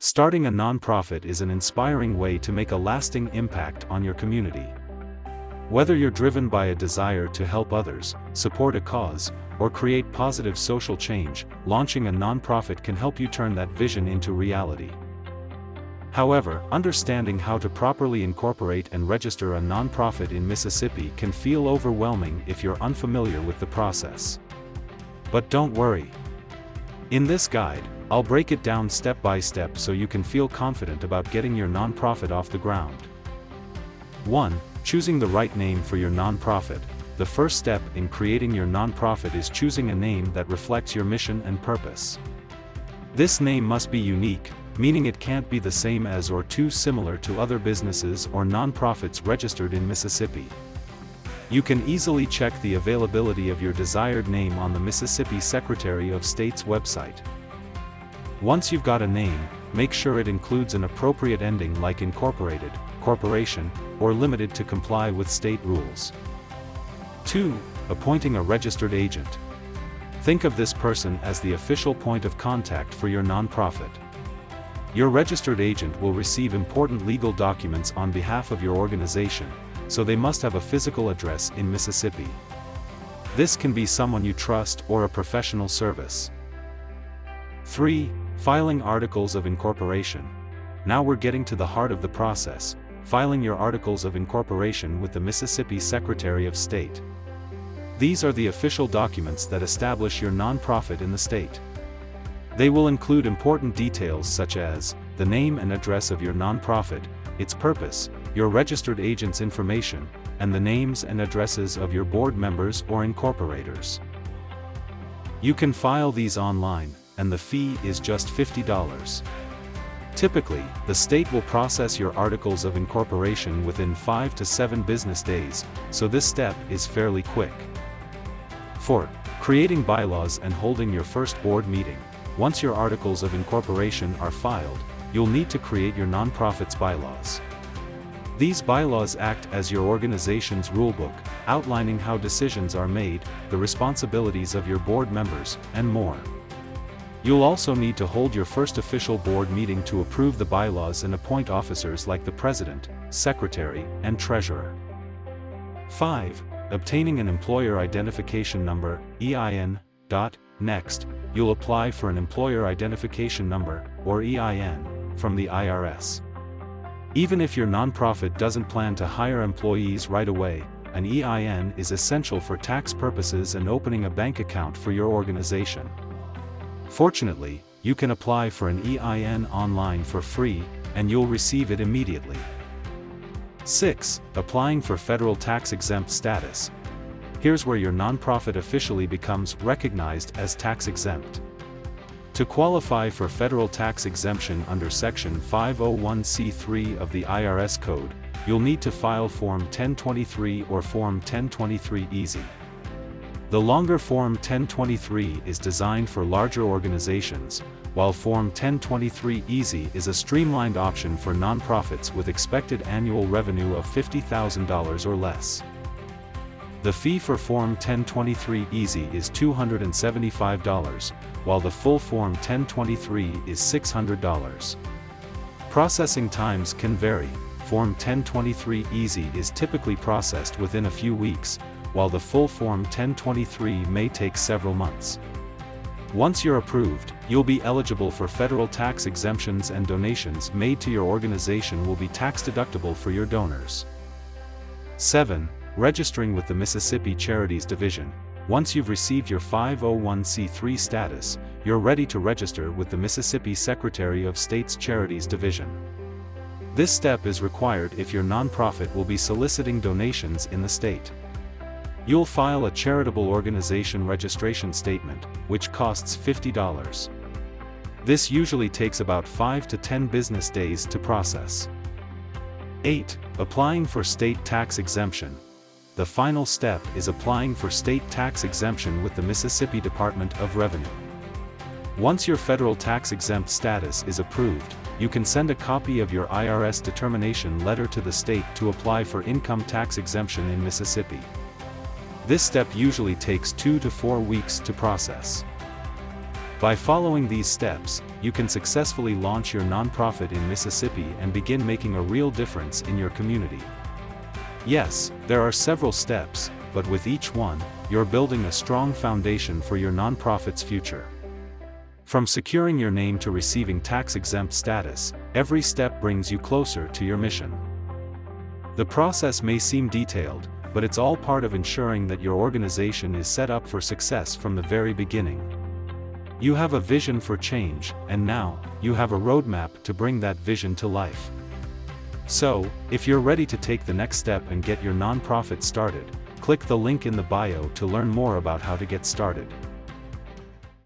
Starting a nonprofit is an inspiring way to make a lasting impact on your community. Whether you're driven by a desire to help others, support a cause, or create positive social change, launching a nonprofit can help you turn that vision into reality. However, understanding how to properly incorporate and register a nonprofit in Mississippi can feel overwhelming if you're unfamiliar with the process. But don't worry. In this guide, I'll break it down step by step so you can feel confident about getting your nonprofit off the ground. 1. Choosing the right name for your nonprofit. The first step in creating your nonprofit is choosing a name that reflects your mission and purpose. This name must be unique, meaning it can't be the same as or too similar to other businesses or nonprofits registered in Mississippi. You can easily check the availability of your desired name on the Mississippi Secretary of State's website. Once you've got a name, make sure it includes an appropriate ending like incorporated, corporation, or limited to comply with state rules. 2. Appointing a registered agent. Think of this person as the official point of contact for your nonprofit. Your registered agent will receive important legal documents on behalf of your organization, so they must have a physical address in Mississippi. This can be someone you trust or a professional service. 3. Filing articles of incorporation. Now we're getting to the heart of the process, filing your articles of incorporation with the Mississippi Secretary of State. These are the official documents that establish your nonprofit in the state. They will include important details such as the name and address of your nonprofit, its purpose, your registered agent's information, and the names and addresses of your board members or incorporators. You can file these online, and the fee is just $50. Typically, the state will process your articles of incorporation within 5 to 7 business days, so this step is fairly quick. 4. Creating bylaws and holding your first board meeting. Once your articles of incorporation are filed, you'll need to create your nonprofit's bylaws. These bylaws act as your organization's rulebook, outlining how decisions are made, the responsibilities of your board members, and more. You'll also need to hold your first official board meeting to approve the bylaws and appoint officers like the president, secretary, and treasurer. 5. Obtaining an employer identification number, EIN. Next, you'll apply for an employer identification number, or EIN, from the IRS. Even if your nonprofit doesn't plan to hire employees right away, an EIN is essential for tax purposes and opening a bank account for your organization. Fortunately, you can apply for an EIN online for free, and you'll receive it immediately. 6. Applying for federal tax-exempt status. Here's where your nonprofit officially becomes recognized as tax-exempt. To qualify for federal tax exemption under Section 501c3 of the IRS Code, you'll need to file Form 1023 or Form 1023 Easy. The longer Form 1023 is designed for larger organizations, while Form 1023 Easy is a streamlined option for nonprofits with expected annual revenue of $50,000 or less. The fee for Form 1023 Easy is $275, while the full Form 1023 is $600. Processing times can vary. Form 1023 Easy is typically processed within a few weeks, while the full Form 1023 may take several months. Once you're approved, you'll be eligible for federal tax exemptions, and donations made to your organization will be tax-deductible for your donors. 7. Registering with the Mississippi Charities Division. Once you've received your 501c3 status, you're ready to register with the Mississippi Secretary of State's Charities Division. This step is required if your nonprofit will be soliciting donations in the state. You'll file a charitable organization registration statement, which costs $50. This usually takes about 5 to 10 business days to process. 8. Applying for state tax exemption. The final step is applying for state tax exemption with the Mississippi Department of Revenue. Once your federal tax-exempt status is approved, you can send a copy of your IRS determination letter to the state to apply for income tax exemption in Mississippi. This step usually takes 2 to 4 weeks to process. By following these steps, you can successfully launch your nonprofit in Mississippi and begin making a real difference in your community. Yes, there are several steps, but with each one, you're building a strong foundation for your nonprofit's future. From securing your name to receiving tax-exempt status, every step brings you closer to your mission. The process may seem detailed, but it's all part of ensuring that your organization is set up for success from the very beginning. You have a vision for change, and now, you have a roadmap to bring that vision to life. So, if you're ready to take the next step and get your nonprofit started, click the link in the bio to learn more about how to get started.